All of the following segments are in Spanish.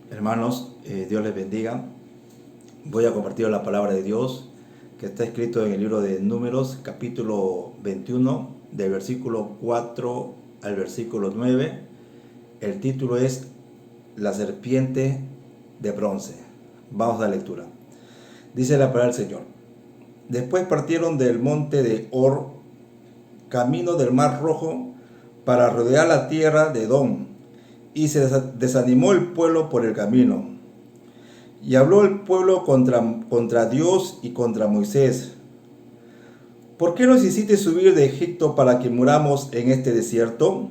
Hermanos, Dios les bendiga. Voy a compartir la palabra de Dios que está escrito en el libro de Números, capítulo 21, del versículo 4 al versículo 9. El título es La serpiente de bronce. Vamos a la lectura. Dice la palabra del Señor. Después partieron del monte de Hor, camino del Mar Rojo, para rodear la tierra de Edom, y se desanimó el pueblo por el camino. Y habló el pueblo contra Dios y contra Moisés. ¿Por qué nos hiciste subir de Egipto para que muramos en este desierto?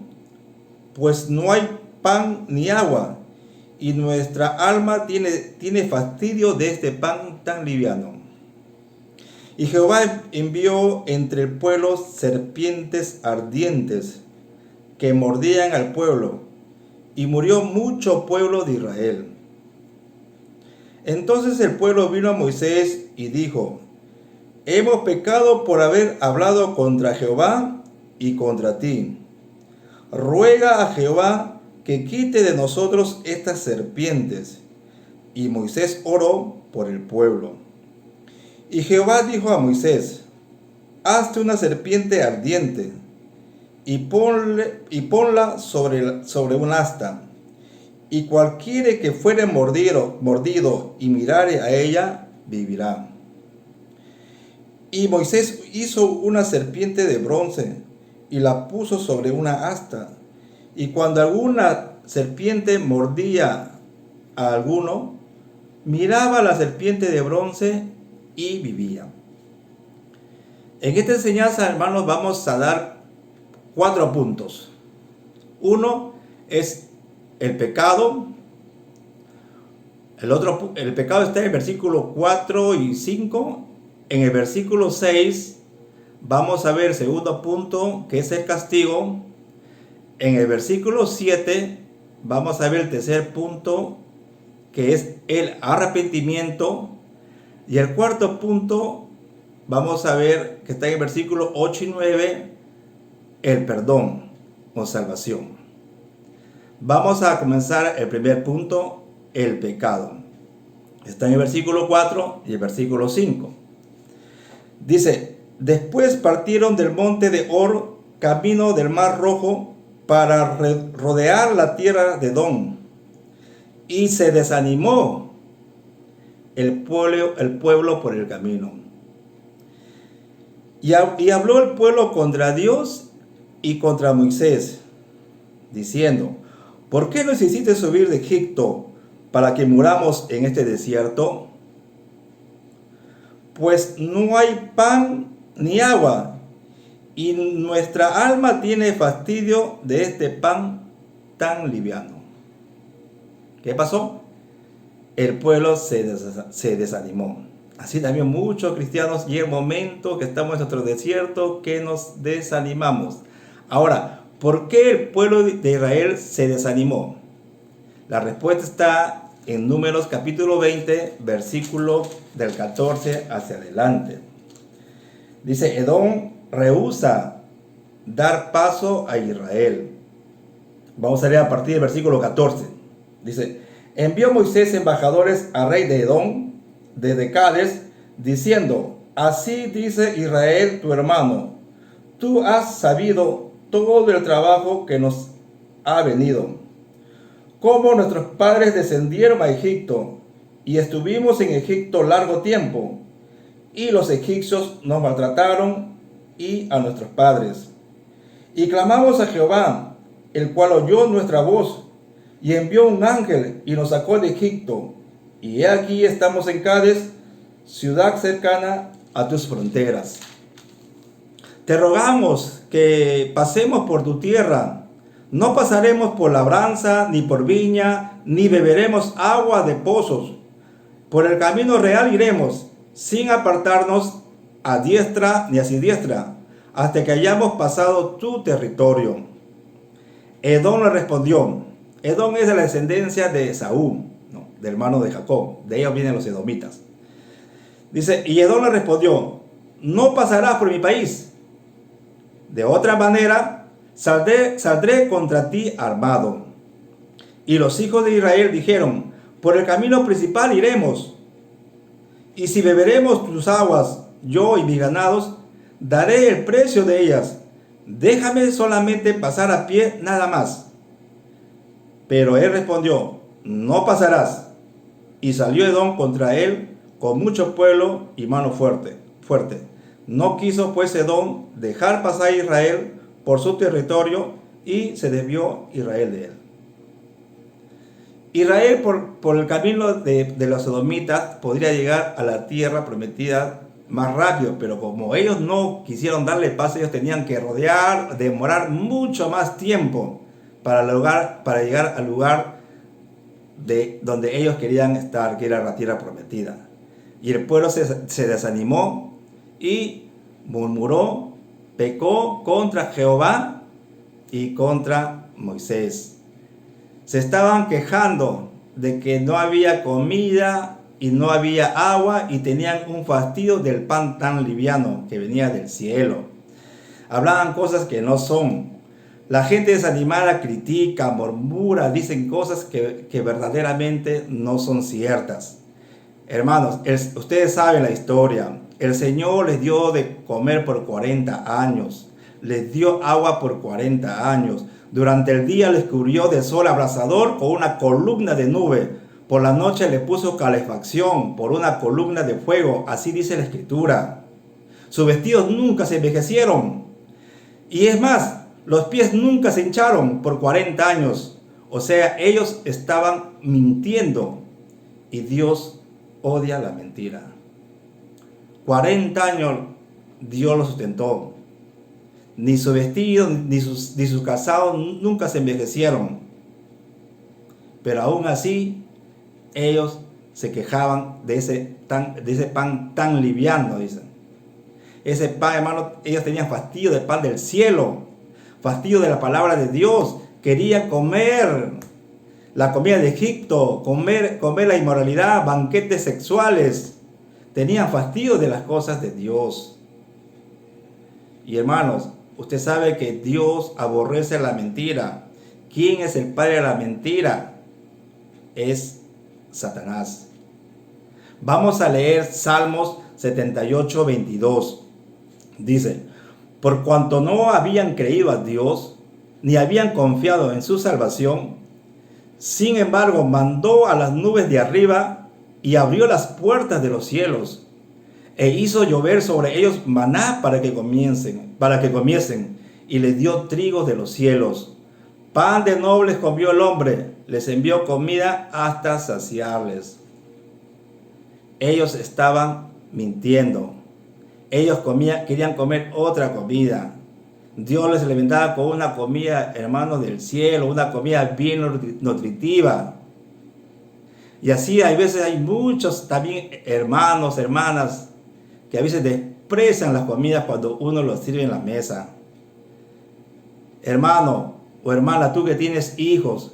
Pues no hay pan ni agua, y nuestra alma tiene fastidio de este pan tan liviano. Y Jehová envió entre el pueblo serpientes ardientes que mordían al pueblo, y murió mucho pueblo de Israel. Entonces el pueblo vino a Moisés y dijo: hemos pecado por haber hablado contra Jehová y contra ti. Ruega a Jehová que quite de nosotros estas serpientes. Y Moisés oró por el pueblo. Y Jehová dijo a Moisés: hazte una serpiente ardiente y ponla sobre un asta. Y cualquiera que fuere mordido y mirare a ella, vivirá. Y Moisés hizo una serpiente de bronce y la puso sobre una asta. Y cuando alguna serpiente mordía a alguno, miraba a la serpiente de bronce y vivía. En esta enseñanza, hermanos, vamos a dar 4 puntos. Uno es el pecado. El pecado está en el versículo 4 y 5. En el versículo 6 vamos a ver el segundo punto, que es el castigo. En el versículo 7 vamos a ver el tercer punto, que es el arrepentimiento. Y el cuarto punto vamos a ver, que está en el versículo 8 y 9, el perdón o salvación. Vamos a comenzar el primer punto, el pecado. Está en el versículo 4 y el versículo 5. Dice: después partieron del monte de Hor, camino del Mar Rojo, para rodear la tierra de Edom. Y se desanimó el pueblo por el camino. Y habló el pueblo contra Dios y contra Moisés, diciendo: ¿por qué nos hiciste subir de Egipto para que muramos en este desierto? Pues no hay pan ni agua, y nuestra alma tiene fastidio de este pan tan liviano. ¿Qué pasó? El pueblo se desanimó. Así también muchos cristianos llega el momento que estamos en nuestro desierto que nos desanimamos. Ahora, ¿por qué el pueblo de Israel se desanimó? La respuesta está en Números capítulo 20, versículo del 14 hacia adelante. Dice: Edom rehúsa dar paso a Israel. Vamos a leer a partir del versículo 14. Dice: envió Moisés embajadores al rey de Edom desde Cades, diciendo: así dice Israel tu hermano, tú has sabido todo el trabajo que nos ha venido, cómo nuestros padres descendieron a Egipto, y estuvimos en Egipto largo tiempo, y los egipcios nos maltrataron y a nuestros padres. Y clamamos a Jehová, el cual oyó nuestra voz, y envió un ángel y nos sacó de Egipto, y he aquí estamos en Cades, ciudad cercana a tus fronteras. Te rogamos que pasemos por tu tierra. No pasaremos por labranza, ni por viña, ni beberemos agua de pozos. Por el camino real iremos, sin apartarnos a diestra ni a siniestra, hasta que hayamos pasado tu territorio. Edom le respondió. Edom es de la descendencia de Esaú, ¿no?, del hermano de Jacob. De ellos vienen los edomitas. Dice: y Edom le respondió: no pasarás por mi país. De otra manera, saldré contra ti armado. Y los hijos de Israel dijeron: por el camino principal iremos. Y si beberemos tus aguas, yo y mis ganados, daré el precio de ellas. Déjame solamente pasar a pie nada más. Pero él respondió, no pasarás. Y salió Edom contra él con mucho pueblo y mano fuerte. No quiso pues Edom dejar pasar a Israel por su territorio y se desvió Israel de él. Israel por el camino de los edomitas podría llegar a la tierra prometida más rápido, pero como ellos no quisieron darle paso, ellos tenían que demorar mucho más tiempo para llegar al lugar donde ellos querían estar, que era la tierra prometida. Y el pueblo se desanimó y murmuró, pecó contra Jehová y contra Moisés. Se estaban quejando de que no había comida y no había agua y tenían un fastidio del pan tan liviano que venía del cielo. Hablaban cosas que no son. La gente desanimada critica, murmura, dicen cosas que verdaderamente no son ciertas. Hermanos, ustedes saben la historia. El Señor les dio de comer por 40 años. Les dio agua por 40 años. Durante el día les cubrió de sol abrasador con una columna de nube. Por la noche le puso calefacción por una columna de fuego. Así dice la Escritura. Sus vestidos nunca se envejecieron. Y es más, los pies nunca se hincharon por 40 años. O sea, ellos estaban mintiendo. Y Dios odia la mentira. 40 años Dios los sustentó. Ni su vestido, ni sus calzados nunca se envejecieron. Pero aún así, ellos se quejaban de ese pan tan liviano, dicen. Ese pan, hermano, ellos tenían fastidio del pan del cielo, fastidio de la palabra de Dios. Querían comer la comida de Egipto, comer la inmoralidad, banquetes sexuales. Tenían fastidio de las cosas de Dios. Y hermanos, usted sabe que Dios aborrece la mentira. ¿Quién es el padre de la mentira? Es Satanás. Vamos a leer Salmos 78, 22. Dice, por cuanto no habían creído a Dios, ni habían confiado en su salvación, sin embargo mandó a las nubes de arriba y abrió las puertas de los cielos, e hizo llover sobre ellos maná para que comiesen, y les dio trigo de los cielos. Pan de nobles comió el hombre, les envió comida hasta saciarles. Ellos estaban mintiendo. Ellos querían comer otra comida. Dios les alimentaba con una comida, hermanos, del cielo, una comida bien nutritiva. Y así hay veces hay muchos también hermanos, hermanas, que a veces desprecian las comidas cuando uno los sirve en la mesa. Hermano o hermana, tú que tienes hijos,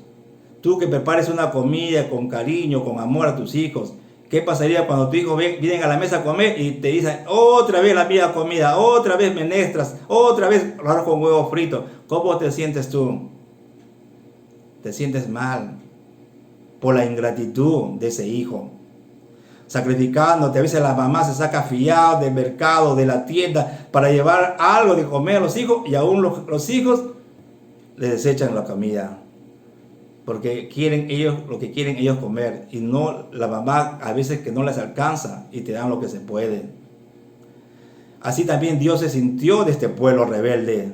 tú que prepares una comida con cariño, con amor a tus hijos, ¿qué pasaría cuando tus hijos vienen a la mesa a comer y te dicen otra vez la misma comida, otra vez menestras, otra vez arroz con huevo frito? ¿Cómo te sientes tú? Te sientes mal por la ingratitud de ese hijo. Sacrificándote, a veces la mamá se saca fiado del mercado, de la tienda, para llevar algo de comer a los hijos, y aún los hijos le desechan la comida. Porque quieren ellos lo que quieren ellos comer, y no la mamá a veces que no les alcanza y te dan lo que se puede. Así también Dios se sintió de este pueblo rebelde.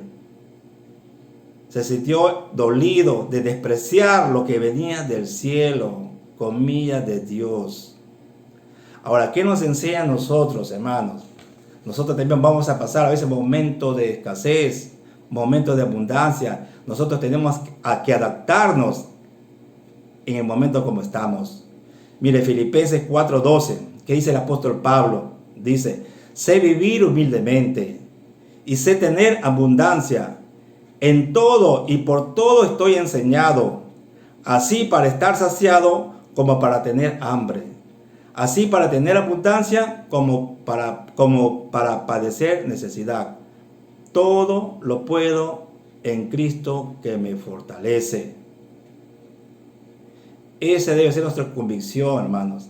Se sintió dolido de despreciar lo que venía del cielo, comida de Dios. Ahora, ¿qué nos enseña a nosotros, hermanos? Nosotros también vamos a pasar a veces momentos de escasez, momentos de abundancia. Nosotros tenemos que adaptarnos en el momento como estamos. Mire, Filipenses 4:12, ¿qué dice el apóstol Pablo? Dice, sé vivir humildemente y sé tener abundancia. En todo y por todo estoy enseñado, así para estar saciado como para tener hambre, así para tener abundancia como para padecer necesidad. Todo lo puedo en Cristo que me fortalece. Esa debe ser nuestra convicción, hermanos.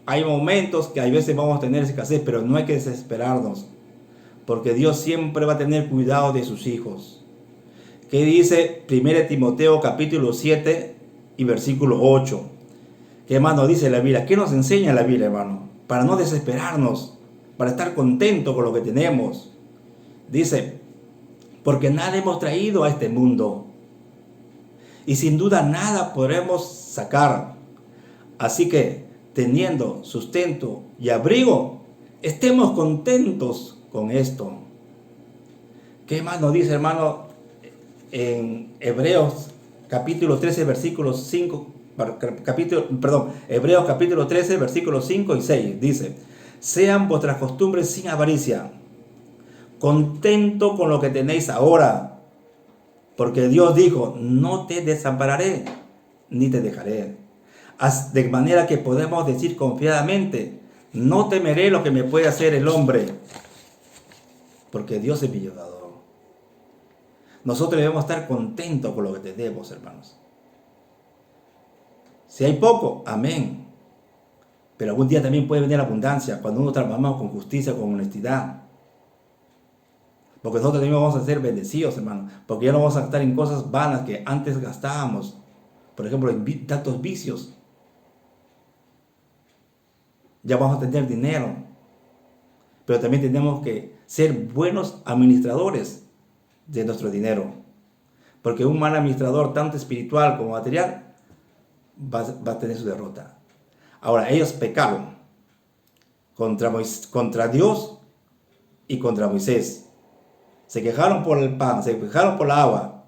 Hay momentos que a veces vamos a tener escasez, pero no hay que desesperarnos, porque Dios siempre va a tener cuidado de sus hijos. ¿Qué dice 1 Timoteo capítulo 7 y versículo 8? ¿Qué, hermano, dice la Biblia? ¿Qué nos enseña la Biblia, hermano? Para no desesperarnos, para estar contentos con lo que tenemos. Dice, porque nada hemos traído a este mundo, y sin duda nada podremos sacar. Así que, teniendo sustento y abrigo, estemos contentos con esto. ¿Qué más nos dice, hermano, en Hebreos capítulo 13, versículos 5, Hebreos capítulo 13, versículos 5 y 6? Dice, sean vuestras costumbres sin avaricia, contento con lo que tenéis ahora, porque Dios dijo, no te desampararé, ni te dejaré. De manera que podemos decir confiadamente, no temeré lo que me puede hacer el hombre, porque Dios es mi ayudador. Nosotros debemos estar contentos con lo que tenemos, hermanos. Si hay poco, amén. Pero algún día también puede venir la abundancia cuando uno trabajamos con justicia, con honestidad. Porque nosotros también vamos a ser bendecidos, hermanos. Porque ya no vamos a gastar en cosas vanas que antes gastábamos. Por ejemplo, en tantos vicios. Ya vamos a tener dinero. Pero también tenemos que ser buenos administradores de nuestro dinero. Porque un mal administrador, tanto espiritual como material, va a tener su derrota. Ahora, ellos pecaron contra Dios y contra Moisés. Se quejaron por el pan, se quejaron por la agua.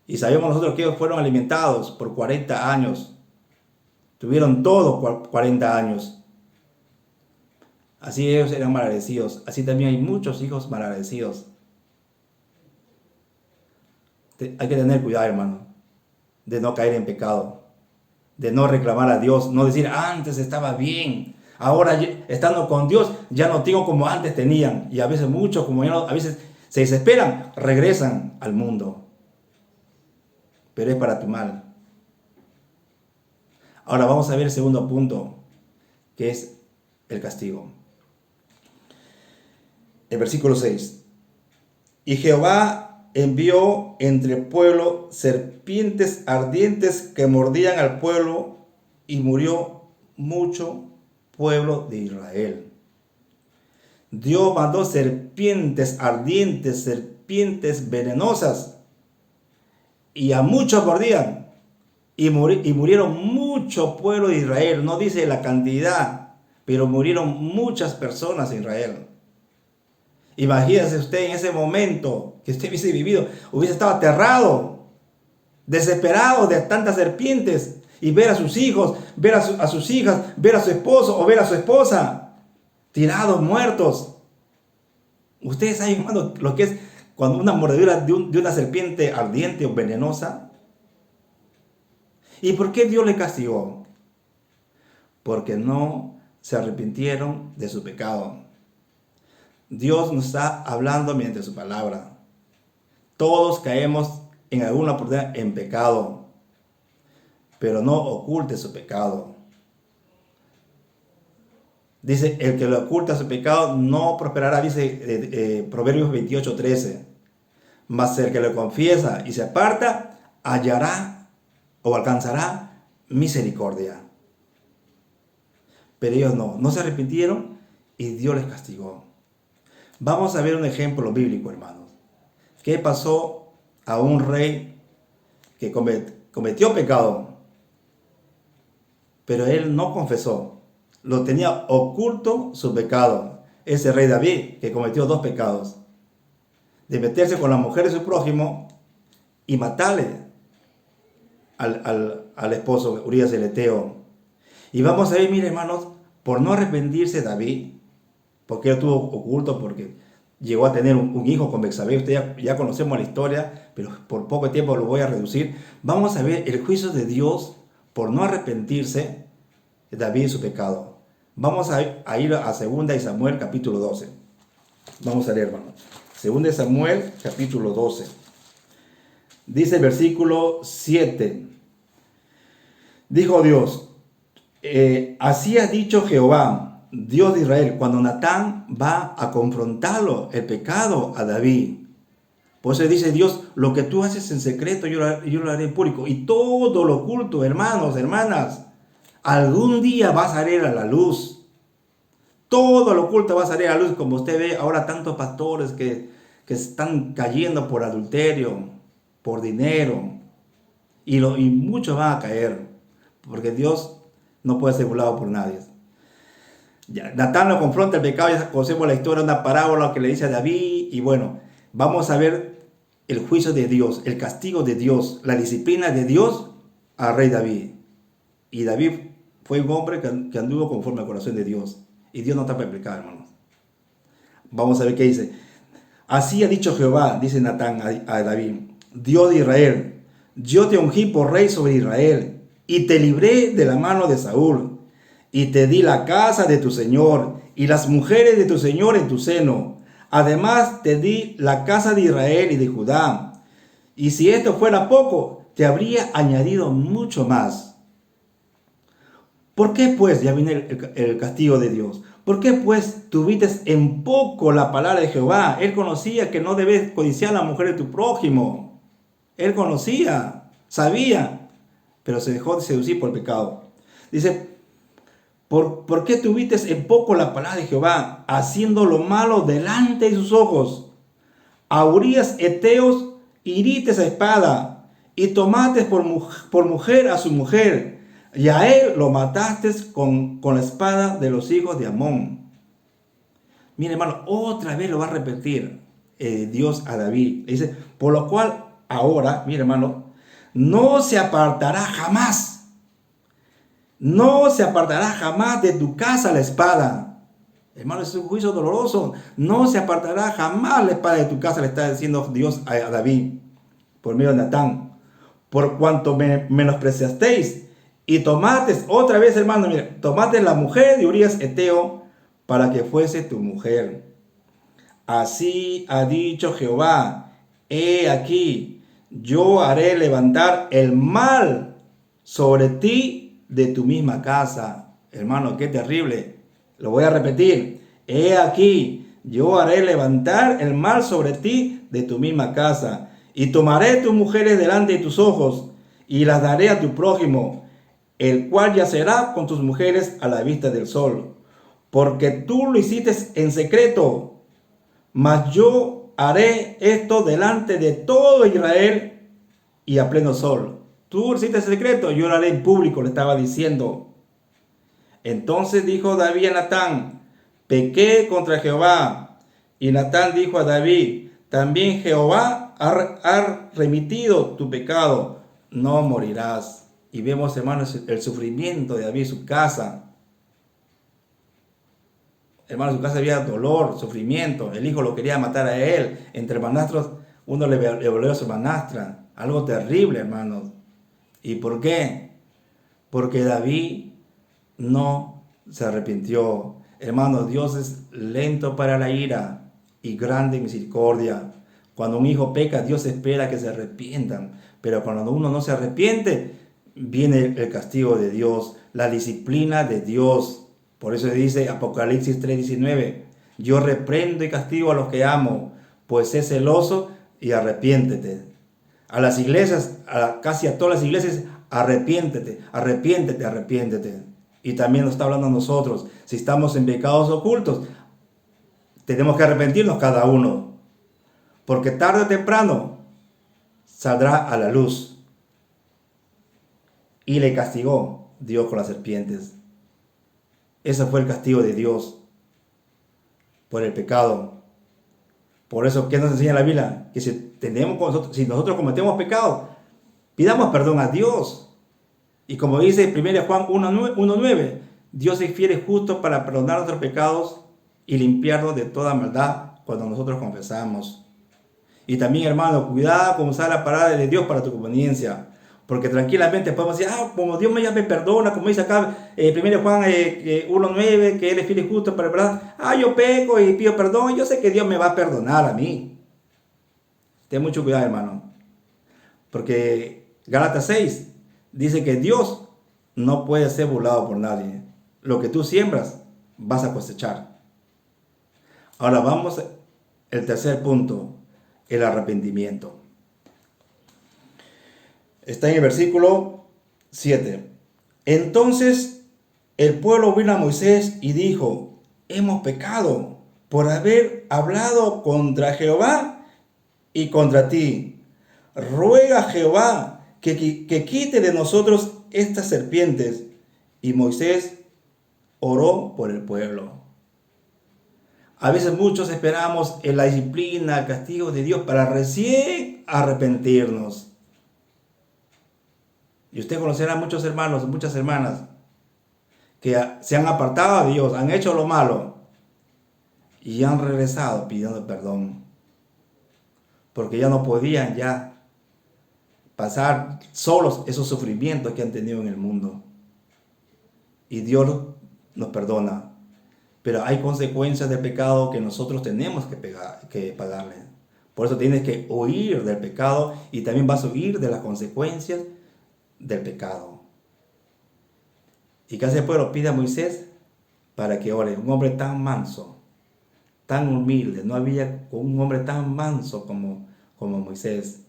Y sabemos nosotros que ellos fueron alimentados por 40 años. Tuvieron todo 40 años. Así ellos eran malagradecidos. Así también hay muchos hijos malagradecidos. Hay que tener cuidado, hermano, de no caer en pecado, de no reclamar a Dios, no decir, antes estaba bien, ahora estando con Dios ya no tengo como antes tenían. Y a veces muchos, como ya no, a veces se desesperan, regresan al mundo. Pero es para tu mal. Ahora vamos a ver el segundo punto, que es el castigo. El versículo 6. Y Jehová envió entre el pueblo serpientes ardientes que mordían al pueblo, y murió mucho pueblo de Israel. Dios mandó serpientes ardientes, serpientes venenosas, y a muchos mordían, y murieron mucho pueblo de Israel. No dice la cantidad, pero murieron muchas personas en Israel. Imagínese usted en ese momento que usted hubiese vivido, hubiese estado aterrado, desesperado de tantas serpientes, y ver a sus hijos, ver a sus hijas, ver a su esposo o ver a su esposa tirados, muertos. Ustedes saben, hermano, lo que es cuando una mordedura de una serpiente ardiente o venenosa. ¿Y por qué Dios le castigó? Porque no se arrepintieron de su pecado. Dios nos está hablando mediante su palabra. Todos caemos en alguna oportunidad en pecado, pero no oculte su pecado. Dice, el que le oculta su pecado no prosperará, dice Proverbios 28:13. Mas el que le confiesa y se aparta, hallará o alcanzará misericordia. Pero ellos no se arrepintieron y Dios les castigó. Vamos a ver un ejemplo bíblico, hermanos. ¿Qué pasó a un rey que cometió pecado, pero él no confesó? Lo tenía oculto su pecado. Ese rey David, que cometió 2 pecados: de meterse con la mujer de su prójimo y matarle al esposo Urías el Eteo. Y vamos a ver, mire, hermanos, por no arrepentirse David, porque él estuvo oculto, porque llegó a tener un hijo con Betsabé. Usted ya conocemos la historia, pero por poco tiempo lo voy a reducir. Vamos a ver el juicio de Dios por no arrepentirse de David y su pecado. Vamos a ir a 2 Samuel capítulo 12. Vamos a leer, hermano. 2 Samuel capítulo 12. Dice el versículo 7. Dijo Dios, así ha dicho Jehová, Dios de Israel, cuando Natán va a confrontarlo, el pecado a David. Por eso dice Dios, lo que tú haces en secreto, yo lo haré en público. Y todo lo oculto, hermanos, hermanas, algún día va a salir a la luz. Todo lo oculto va a salir a la luz, como usted ve ahora tantos pastores que están cayendo por adulterio, por dinero, y muchos van a caer, porque Dios no puede ser burlado por nadie. Natán lo confronta el pecado, ya conocemos la historia, una parábola que le dice a David, y bueno, vamos a ver el juicio de Dios, el castigo de Dios, la disciplina de Dios al rey David. Y David fue un hombre que anduvo conforme al corazón de Dios, y Dios no está para explicar, hermanos. Vamos a ver qué dice. Así ha dicho Jehová, dice Natán a David, Dios de Israel, yo te ungí por rey sobre Israel, y te libré de la mano de Saúl, y te di la casa de tu señor, y las mujeres de tu señor en tu seno. Además te di la casa de Israel y de Judá. Y si esto fuera poco, te habría añadido mucho más. ¿Por qué pues, ya viene el castigo de Dios? ¿Por qué pues tuviste en poco la palabra de Jehová? Él conocía que no debes codiciar a la mujer de tu prójimo. Él conocía, sabía, pero se dejó de seducir por el pecado. Dice, ¿por qué tuviste en poco la palabra de Jehová, haciendo lo malo delante de sus ojos? A Urías heteos hiriste a espada, y tomaste por mujer a su mujer, y a él lo mataste con la espada de los hijos de Amón. Mire, hermano, otra vez lo va a repetir Dios a David. Dice, por lo cual ahora, mire, hermano, no se apartará jamás. No se apartará jamás de tu casa la espada. Hermano, es un juicio doloroso. No se apartará jamás la espada de tu casa, le está diciendo Dios a David por medio de Natán. Por cuanto me menospreciasteis y tomaste, otra vez, hermano, mire, tomaste la mujer de Urías Eteo para que fuese tu mujer. Así ha dicho Jehová, he aquí, yo haré levantar el mal sobre ti de tu misma casa. Hermano, qué terrible. Lo voy a repetir. He aquí, yo haré levantar el mal sobre ti de tu misma casa. Y tomaré tus mujeres delante de tus ojos, y las daré a tu prójimo, el cual yacerá con tus mujeres a la vista del sol. Porque tú lo hiciste en secreto, mas yo haré esto delante de todo Israel y a pleno sol. Tú lo hiciste en secreto, yo lo haré en público, le estaba diciendo. Entonces dijo David a Natán, pequé contra Jehová. Y Natán dijo a David, también Jehová ha remitido tu pecado, no morirás. Y vemos, hermanos, el sufrimiento de David, su casa. Hermanos, su casa había dolor, sufrimiento. El hijo lo quería matar a él. Entre hermanastros, uno le volvió a su hermanastra. Algo terrible, hermanos. ¿Y por qué? Porque David no se arrepintió. Hermanos, Dios es lento para la ira y grande en misericordia. Cuando un hijo peca, Dios espera que se arrepientan. Pero cuando uno no se arrepiente, viene el castigo de Dios, la disciplina de Dios. Por eso dice Apocalipsis 3:19, yo reprendo y castigo a los que amo, pues sé celoso y arrepiéntete. A las iglesias, casi a todas las iglesias, arrepiéntete, arrepiéntete, arrepiéntete. Y también nos está hablando a nosotros. Si estamos en pecados ocultos, tenemos que arrepentirnos cada uno. Porque tarde o temprano saldrá a la luz. Y le castigó Dios con las serpientes. Ese fue el castigo de Dios por el pecado. Por eso, ¿qué nos enseña la Biblia? Que si nosotros cometemos pecado, pidamos perdón a Dios. Y como dice 1 Juan 1:9, Dios es fiel y justo para perdonar nuestros pecados y limpiarnos de toda maldad cuando nosotros confesamos. Y también, hermano, cuidado con usar la palabra de Dios para tu conveniencia. Porque tranquilamente podemos decir, como Dios ya me perdona, como dice acá 1 Juan 1:9, que Él es fiel y justo para perdonar. Yo peco y pido perdón, yo sé que Dios me va a perdonar a mí. Ten mucho cuidado, hermano. Porque Gálatas 6 dice que Dios no puede ser burlado por nadie. Lo que tú siembras, vas a cosechar. Ahora vamos al tercer punto, el arrepentimiento. Está en el versículo 7. Entonces el pueblo vino a Moisés y dijo: hemos pecado por haber hablado contra Jehová y contra ti. Ruega a Jehová que quite de nosotros estas serpientes. Y Moisés oró por el pueblo. A veces muchos esperamos en la disciplina, el castigo de Dios para recién arrepentirnos. Y usted conocerá a muchos hermanos, muchas hermanas que se han apartado de Dios, han hecho lo malo y han regresado pidiendo perdón. Porque ya no podían ya pasar solos esos sufrimientos que han tenido en el mundo. Y Dios nos perdona. Pero hay consecuencias del pecado que nosotros tenemos que pagarle. Por eso tienes que huir del pecado y también vas a huir de las consecuencias del pecado. ¿Y qué hace el pueblo? Pide a Moisés para que ore. Un hombre tan manso, tan humilde. No había un hombre tan manso como Moisés.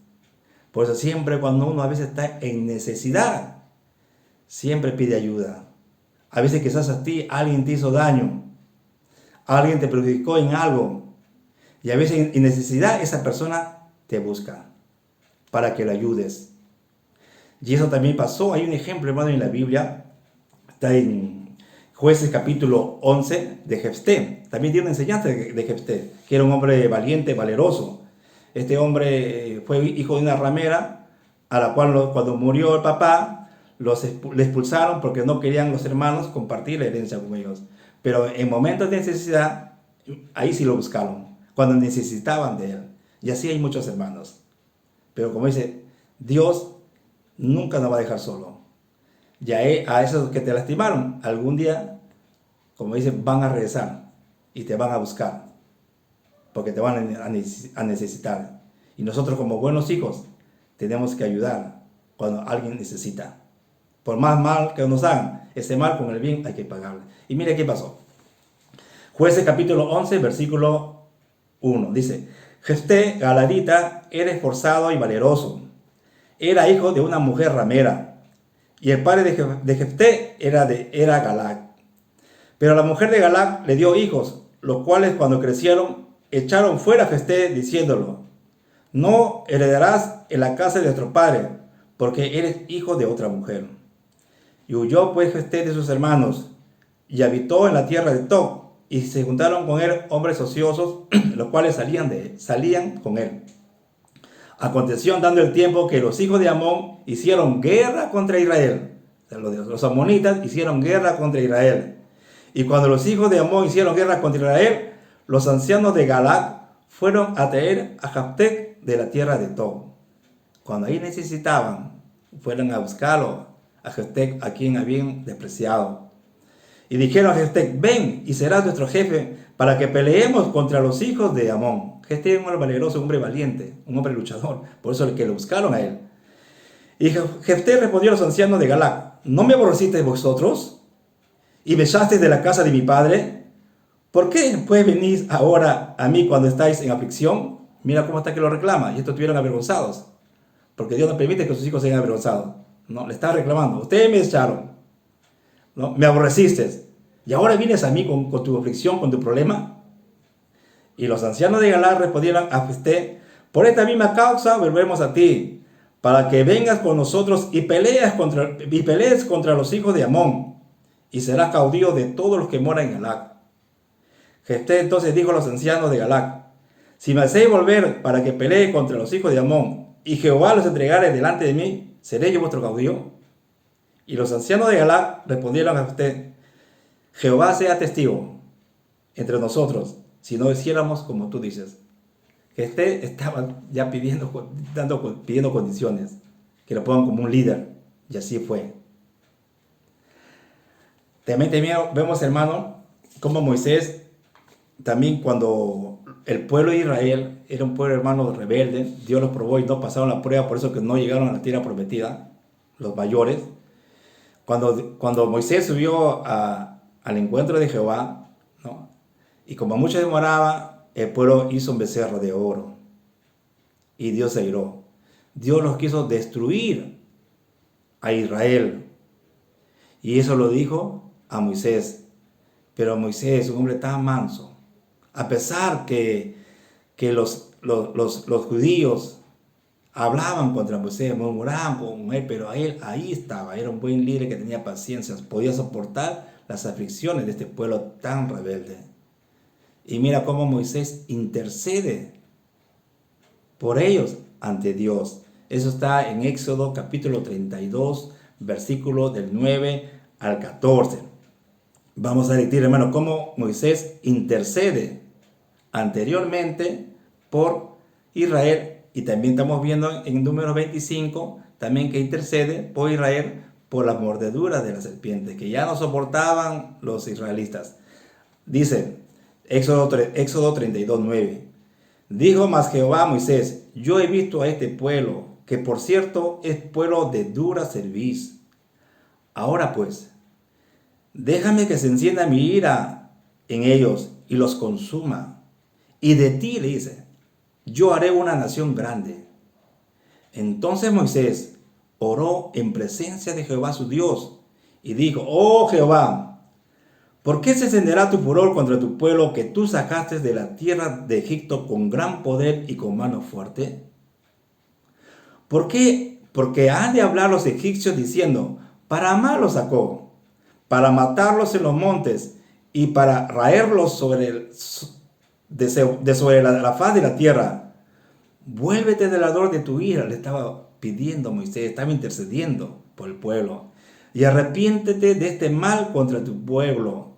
Por eso siempre cuando uno a veces está en necesidad, siempre pide ayuda. A veces quizás a ti alguien te hizo daño, alguien te perjudicó en algo, y a veces en necesidad esa persona te busca para que le ayudes. Y eso también pasó. Hay un ejemplo, hermano, en la Biblia. Está en Jueces capítulo 11 de Jefté. También tiene una enseñanza de Jefté, que era un hombre valiente, valeroso. Este hombre fue hijo de una ramera, a la cual cuando murió el papá, le expulsaron porque no querían los hermanos compartir la herencia con ellos. Pero en momentos de necesidad, ahí sí lo buscaron, cuando necesitaban de él. Y así hay muchos hermanos. Pero como dice, Dios nunca nos va a dejar solo. Y a esos que te lastimaron, algún día, como dicen, van a regresar y te van a buscar, porque te van a necesitar. Y nosotros como buenos hijos tenemos que ayudar cuando alguien necesita. Por más mal que nos hagan, ese mal con el bien hay que pagarle. Y mire qué pasó. Jueces capítulo 11, versículo 1. Dice: Jefté galadita era esforzado y valeroso. Era hijo de una mujer ramera. Y el padre de Jefté era Galac. Pero la mujer de Galac le dio hijos, los cuales cuando crecieron echaron fuera a Jefté diciéndolo: no heredarás en la casa de nuestro padre, porque eres hijo de otra mujer. Y huyó pues Jefté de sus hermanos, y habitó en la tierra de Tob, y se juntaron con él hombres ociosos, los cuales salían con él. Aconteció andando el tiempo que los hijos de Amón hicieron guerra contra Israel. O sea, los amonitas hicieron guerra contra Israel. Y cuando los hijos de Amón hicieron guerra contra Israel, los ancianos de Galac fueron a traer a Jefté de la tierra de Tob. Cuando ahí necesitaban, fueron a buscarlo, a Jefté, a quien habían despreciado. Y dijeron a Jefté: ven y serás nuestro jefe para que peleemos contra los hijos de Amón. Jefté era un hombre valeroso, un hombre valiente, un hombre luchador. Por eso es que lo buscaron a él. Y Jefté respondió a los ancianos de Galac: ¿no me aborrecisteis vosotros y me echasteis de la casa de mi padre? ¿Por qué pues venís ahora a mí cuando estáis en aflicción? Mira cómo está que lo reclama. Y estos estuvieron avergonzados, porque Dios no permite que sus hijos sean avergonzados. No, le está reclamando: ustedes me echaron, ¿no? Me aborreciste, y ahora vienes a mí con tu aflicción, con tu problema. Y los ancianos de Galac respondieron a Jefté: por esta misma causa volvemos a ti, para que vengas con nosotros y pelees contra los hijos de Amón, y serás caudillo de todos los que moran en Galac. Jefté entonces dijo a los ancianos de Galac: si me hacéis volver para que pelee contra los hijos de Amón, y Jehová los entregare delante de mí, ¿seré yo vuestro caudillo? Y los ancianos de Galac respondieron a Jefté: Jehová sea testigo entre nosotros, si no hiciéramos como tú dices. Jefté estaba ya pidiendo condiciones, que lo pongan como un líder, y así fue. También vemos, hermano, como Moisés, también cuando el pueblo de Israel era un pueblo, hermano, rebelde, Dios los probó y no pasaron la prueba, por eso que no llegaron a la tierra prometida, los mayores. Cuando Moisés subió al encuentro de Jehová, ¿no? Y como mucho demoraba, el pueblo hizo un becerro de oro. Y Dios se airó. Dios los quiso destruir a Israel. Y eso lo dijo a Moisés. Pero Moisés, un hombre tan manso, a pesar que los judíos hablaban contra Moisés, murmuraban con él, pero a él ahí estaba, era un buen líder que tenía paciencia, podía soportar las aflicciones de este pueblo tan rebelde. Y mira cómo Moisés intercede por ellos ante Dios. Eso está en Éxodo capítulo 32, versículo del 9 al 14. Vamos a decir, hermano, cómo Moisés intercede anteriormente por Israel, y también estamos viendo en número 25 también que intercede por Israel por las mordeduras de las serpientes que ya no soportaban los israelitas. Dice Éxodo 32, 9. Dijo más Jehová a Moisés: yo he visto a este pueblo, que por cierto es pueblo de dura cerviz. Ahora pues, déjame que se encienda mi ira en ellos y los consuma. Y de ti, le dice, yo haré una nación grande. Entonces Moisés oró en presencia de Jehová su Dios y dijo: oh Jehová, ¿por qué se encenderá tu furor contra tu pueblo que tú sacaste de la tierra de Egipto con gran poder y con mano fuerte? ¿Por qué? Porque han de hablar los egipcios diciendo: para mal los sacó, para matarlos en los montes y para raerlos sobre la faz de la tierra. Vuélvete del ardor de tu ira, le estaba pidiendo Moisés, estaba intercediendo por el pueblo. Y arrepiéntete de este mal contra tu pueblo.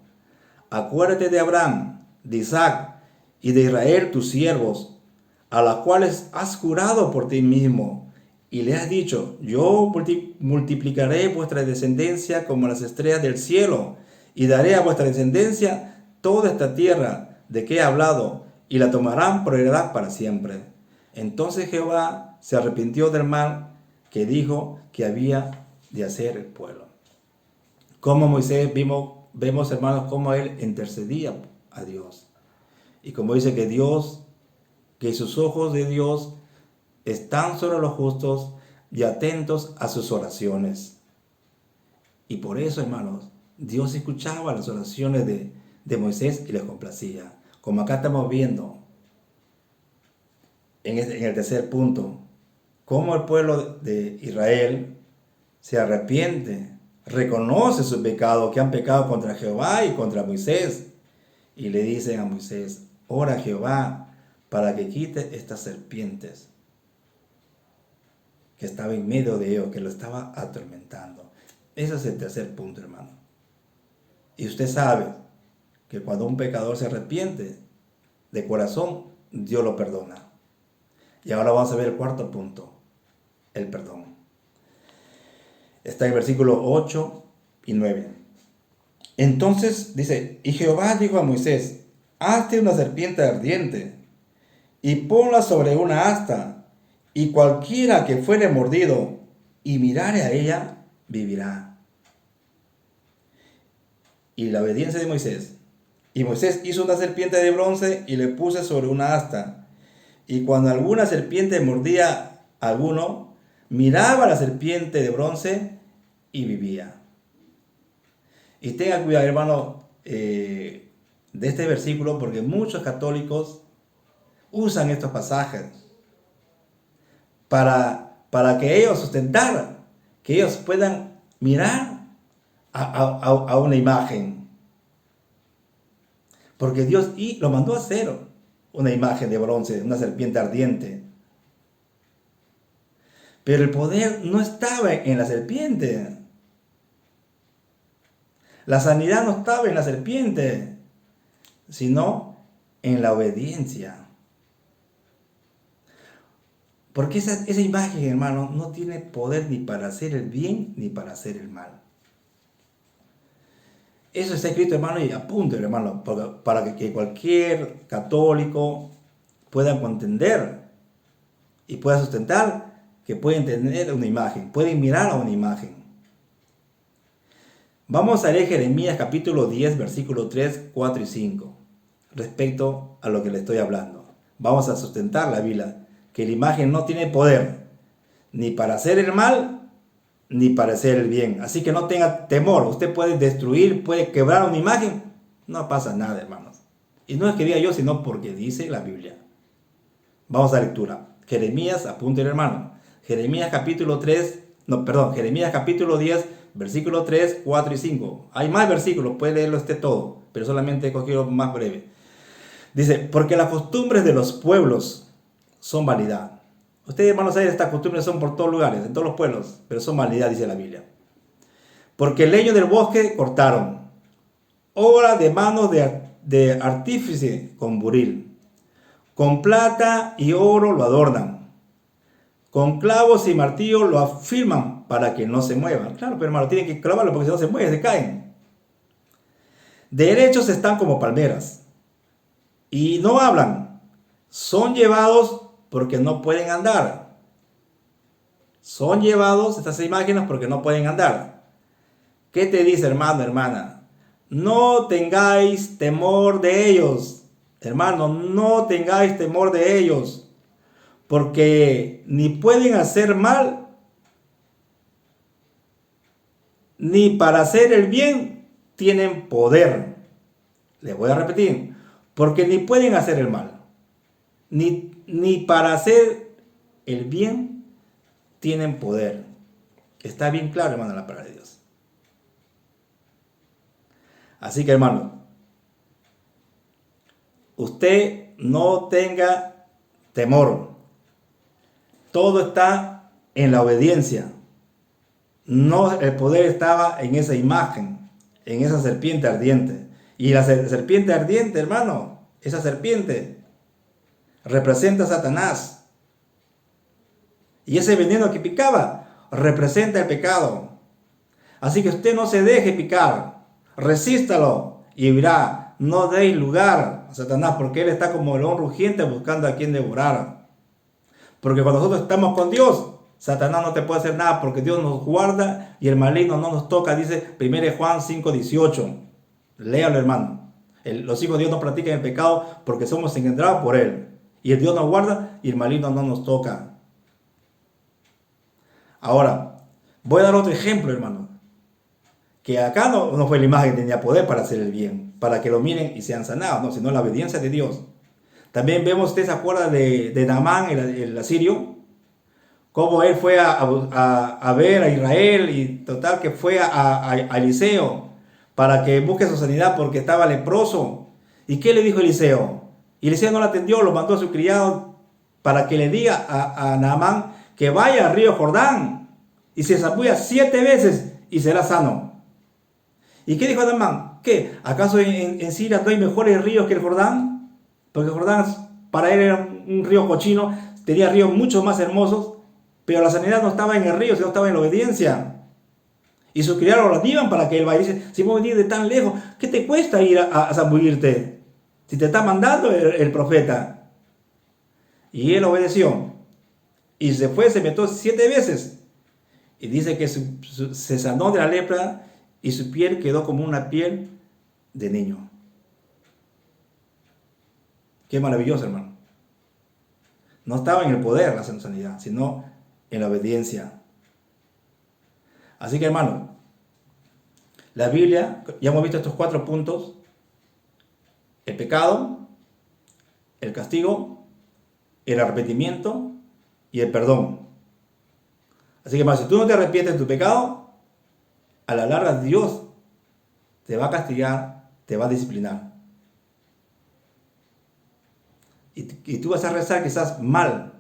Acuérdate de Abraham, de Isaac y de Israel tus siervos, a los cuales has jurado por ti mismo. Y le has dicho: yo multiplicaré vuestra descendencia como las estrellas del cielo, y daré a vuestra descendencia toda esta tierra de que he hablado, y la tomarán por heredad para siempre. Entonces Jehová se arrepintió del mal que dijo que había de hacer el pueblo. Como Moisés vemos, hermanos, cómo él intercedía a Dios. Y como dice que Dios, que sus ojos de Dios están sobre los justos y atentos a sus oraciones. Y por eso, hermanos, Dios escuchaba las oraciones de Moisés y les complacía. Como acá estamos viendo en el tercer punto, cómo el pueblo de Israel se arrepiente, reconoce su pecado, que han pecado contra Jehová y contra Moisés. Y le dicen a Moisés: ora a Jehová para que quite estas serpientes que estaba en medio de ellos, que lo estaba atormentando. Ese es el tercer punto, hermano. Y usted sabe que cuando un pecador se arrepiente de corazón, Dios lo perdona. Y ahora vamos a ver el cuarto punto, el perdón. Está en el versículo 8 y 9. Entonces dice: y Jehová dijo a Moisés: hazte una serpiente ardiente y ponla sobre una asta, y cualquiera que fuere mordido y mirare a ella, vivirá. Y la obediencia de Moisés. Y Moisés hizo una serpiente de bronce y le puso sobre una asta. Y cuando alguna serpiente mordía a alguno, miraba a la serpiente de bronce y vivía. Y tenga cuidado, hermano, de este versículo, porque muchos católicos usan estos pasajes para que ellos sustentar, que ellos puedan mirar a una imagen. Porque Dios lo mandó a hacer una imagen de bronce, una serpiente ardiente. Pero el poder no estaba en la serpiente. La sanidad no estaba en la serpiente, sino en la obediencia. Porque esa imagen, hermano, no tiene poder ni para hacer el bien ni para hacer el mal. Eso está escrito, hermano, y apúntelo, hermano, para que cualquier católico pueda entender y pueda sustentar que pueden tener una imagen, pueden mirar a una imagen. Vamos a leer Jeremías capítulo 10, versículos 3, 4 y 5, respecto a lo que le estoy hablando. Vamos a sustentar la Biblia, que la imagen no tiene poder, ni para hacer el mal, ni para hacer el bien. Así que no tenga temor. Usted puede destruir, puede quebrar una imagen. No pasa nada, hermanos. Y no es que diga yo, sino porque dice la Biblia. Vamos a lectura. Jeremías, apunte el hermano. Jeremías capítulo 10, versículo 3, 4 y 5. Hay más versículos, puede leerlo todo, pero solamente he cogido más breve. Dice, porque las costumbres de los pueblos son vanidad. Ustedes, hermanos, saben, estas costumbres son por todos lugares, en todos los pueblos, pero son vanidad, dice la Biblia. Porque el leño del bosque cortaron, obra de manos de artífice con buril. Con plata y oro lo adornan. Con clavos y martillo lo afirman para que no se mueva. Claro, pero hermano, tienen que clavarlo porque si no se mueve, se caen. Derechos están como palmeras. Y no hablan. Son llevados porque no pueden andar. Son llevados estas imágenes porque no pueden andar. ¿Qué te dice, hermano, hermana? No tengáis temor de ellos. Hermano, no tengáis temor de ellos. Porque ni pueden hacer mal, ni para hacer el bien tienen poder. Les voy a repetir. Porque ni pueden hacer el mal, ni para hacer el bien tienen poder. Está bien claro, hermano, la palabra de Dios. Así que, hermano, usted no tenga temor. Todo está en la obediencia. No, el poder estaba en esa imagen, en esa serpiente ardiente. Y la serpiente ardiente, hermano, esa serpiente representa a Satanás. Y ese veneno que picaba representa el pecado. Así que usted no se deje picar, resístalo y verá, no deis lugar a Satanás, porque él está como león rugiente buscando a quien devorar. Porque cuando nosotros estamos con Dios, Satanás no te puede hacer nada, porque Dios nos guarda y el maligno no nos toca, dice 1 Juan 5:18. Léalo, hermano. Los hijos de Dios no practican el pecado porque somos engendrados por él. Y el Dios nos guarda y el maligno no nos toca. Ahora, voy a dar otro ejemplo, hermano. Que acá no fue la imagen que tenía poder para hacer el bien, para que lo miren y sean sanados, no, sino la obediencia de Dios. También vemos, ¿usted se acuerda de Naamán, el asirio? Cómo él fue a ver a Israel y total que fue a Eliseo para que busque su sanidad porque estaba leproso. ¿Y qué le dijo Eliseo? Y Eliseo no lo atendió, lo mandó a su criado para que le diga a Naamán que vaya al río Jordán y se zambulla 7 veces y será sano. ¿Y qué dijo Naamán? ¿Qué? ¿Acaso en Siria no hay mejores ríos que el Jordán? Porque el Jordán para él era un río cochino, tenía ríos mucho más hermosos, pero la sanidad no estaba en el río, sino estaba en la obediencia. Y sus criados lo animan para que él vaya. Dice, si vos venís de tan lejos, ¿qué te cuesta ir a zambullirte? Si te está mandando el profeta. Y él obedeció. Y se fue, se metió 7 veces. Y dice que se sanó de la lepra y su piel quedó como una piel de niño. Qué maravilloso, hermano. No estaba en el poder la sanidad, sino en la obediencia. Así que, hermano, la Biblia, ya hemos visto estos 4 puntos: el pecado, el castigo, el arrepentimiento y el perdón. Así que, hermano, si tú no te arrepientes de tu pecado, a la larga Dios te va a castigar, te va a disciplinar. Y tú vas a rezar quizás mal,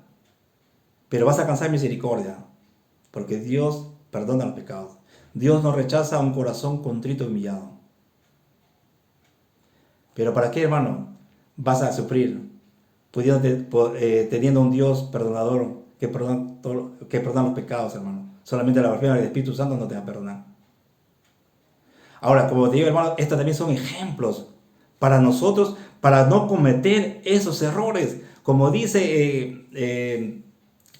pero vas a alcanzar misericordia, porque Dios perdona los pecados. Dios no rechaza un corazón contrito y humillado. Pero ¿para qué, hermano, vas a sufrir teniendo un Dios perdonador que perdona los pecados, hermano? Solamente la blasfemia del Espíritu Santo no te va a perdonar. Ahora, como te digo, hermano, estos también son ejemplos para nosotros, para no cometer esos errores. Como dice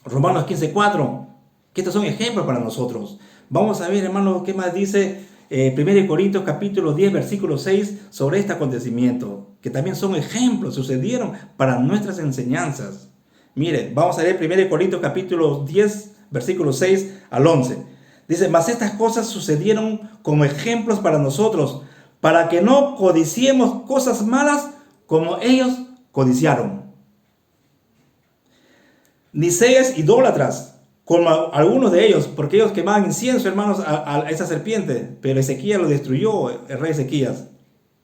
Romanos 15:4, que estos son ejemplos para nosotros. Vamos a ver, hermano, qué más dice 1 Corintios capítulo 10, versículo 6, sobre este acontecimiento, que también son ejemplos, sucedieron para nuestras enseñanzas. Mire, vamos a leer 1 Corintios capítulo 10, versículo 6 al 11. Dice, mas estas cosas sucedieron como ejemplos para nosotros, para que no codiciemos cosas malas como ellos codiciaron. Ni seas idólatras, como algunos de ellos, porque ellos quemaban incienso, hermanos, a esa serpiente. Pero Ezequías lo destruyó, el rey Ezequías,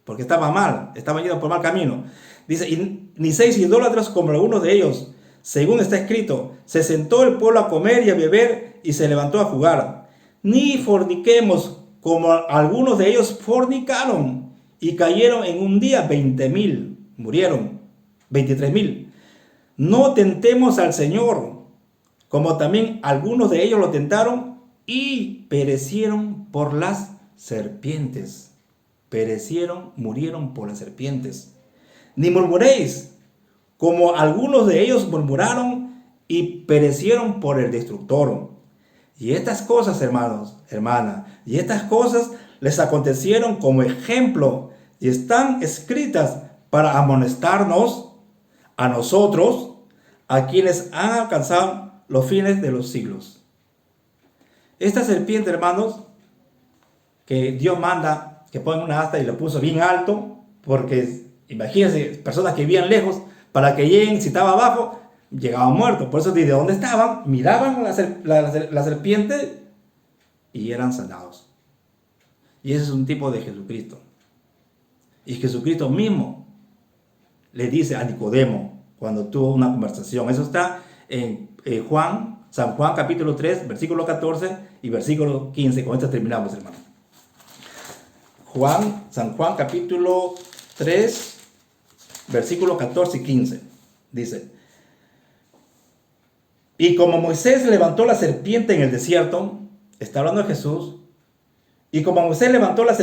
porque estaba mal, estaba yendo por mal camino. Dice, y ni seáis idólatras como algunos de ellos. Según está escrito, se sentó el pueblo a comer y a beber y se levantó a jugar. Ni forniquemos como algunos de ellos fornicaron y cayeron en un día 20,000, murieron 23,000. No tentemos al Señor, como también algunos de ellos lo tentaron y perecieron por las serpientes. Perecieron, murieron por las serpientes. Ni murmuréis, como algunos de ellos murmuraron y perecieron por el destructor. Y estas cosas, hermanos, hermanas, y estas cosas les acontecieron como ejemplo y están escritas para amonestarnos a nosotros, a quienes han alcanzado los fines de los siglos. Esta serpiente, hermanos, que Dios manda que pongan una asta y lo puso bien alto, porque imagínense, personas que vivían lejos, para que lleguen, si estaba abajo, llegaban muertos. Por eso desde donde estaban, miraban la serpiente y eran sanados. Y ese es un tipo de Jesucristo. Y Jesucristo mismo le dice a Nicodemo cuando tuvo una conversación. Eso está en San Juan capítulo 3, versículo 14 y versículo 15. Con esto terminamos, hermano. San Juan capítulo 3, versículo 14 y 15. Dice, y como Moisés levantó la serpiente en el desierto, está hablando de Jesús, y como Moisés levantó la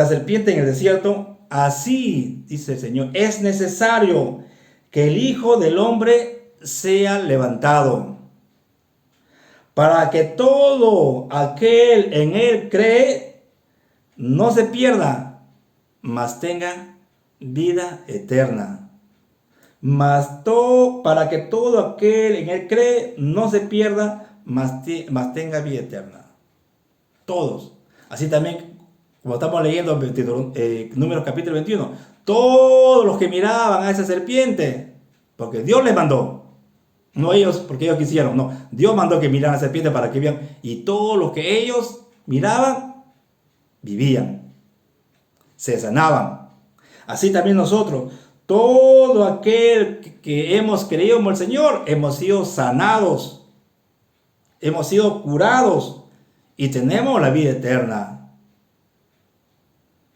serpiente en el desierto, así, dice el Señor, es necesario que el Hijo del Hombre sea levantado, para que todo aquel en él cree no se pierda, mas tenga vida eterna. Para que todo aquel en él cree no se pierda, mas tenga vida eterna. Todos. Así también, como estamos leyendo Números capítulo 21, todos los que miraban a esa serpiente, porque Dios les mandó, no ellos porque ellos quisieron, no, Dios mandó que miraran a la serpiente para que vean, y todos los que ellos miraban, vivían, se sanaban. Así también nosotros, todo aquel que hemos creído en el Señor, hemos sido sanados, hemos sido curados y tenemos la vida eterna.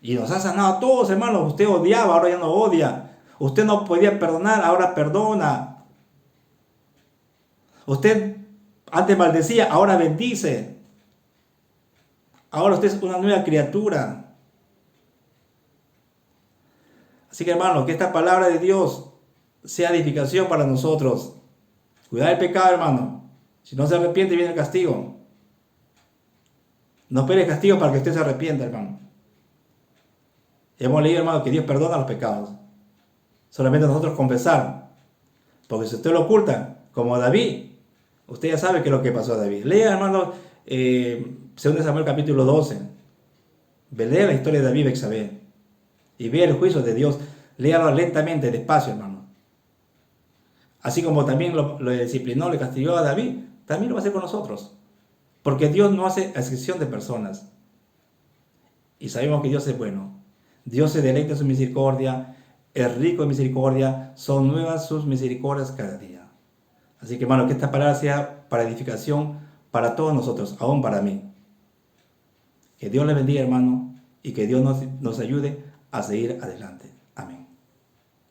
Y nos ha sanado a todos, hermanos. Usted odiaba, ahora ya no odia. Usted no podía perdonar, ahora perdona. Usted antes maldecía, ahora bendice. Ahora usted es una nueva criatura. Así que, hermanos, que esta palabra de Dios sea edificación para nosotros. Cuidar el pecado, hermano. Si no se arrepiente, viene el castigo. No espere el castigo para que usted se arrepienta, hermano. Hemos leído, hermano, que Dios perdona los pecados. Solamente nosotros confesar. Porque si usted lo oculta, como David, usted ya sabe qué es lo que pasó a David. Lea, hermano, 2 Samuel capítulo 12. Lea la historia de David y Betsabé. Y vea el juicio de Dios. Léalo lentamente, despacio, hermano. Así como también lo disciplinó, le castigó a David, también lo va a hacer con nosotros. Porque Dios no hace excepción de personas. Y sabemos que Dios es bueno. Dios se deleita en su misericordia, es rico en misericordia, son nuevas sus misericordias cada día. Así que, hermano, que esta palabra sea para edificación para todos nosotros, aún para mí. Que Dios le bendiga, hermano, y que Dios nos ayude a seguir adelante.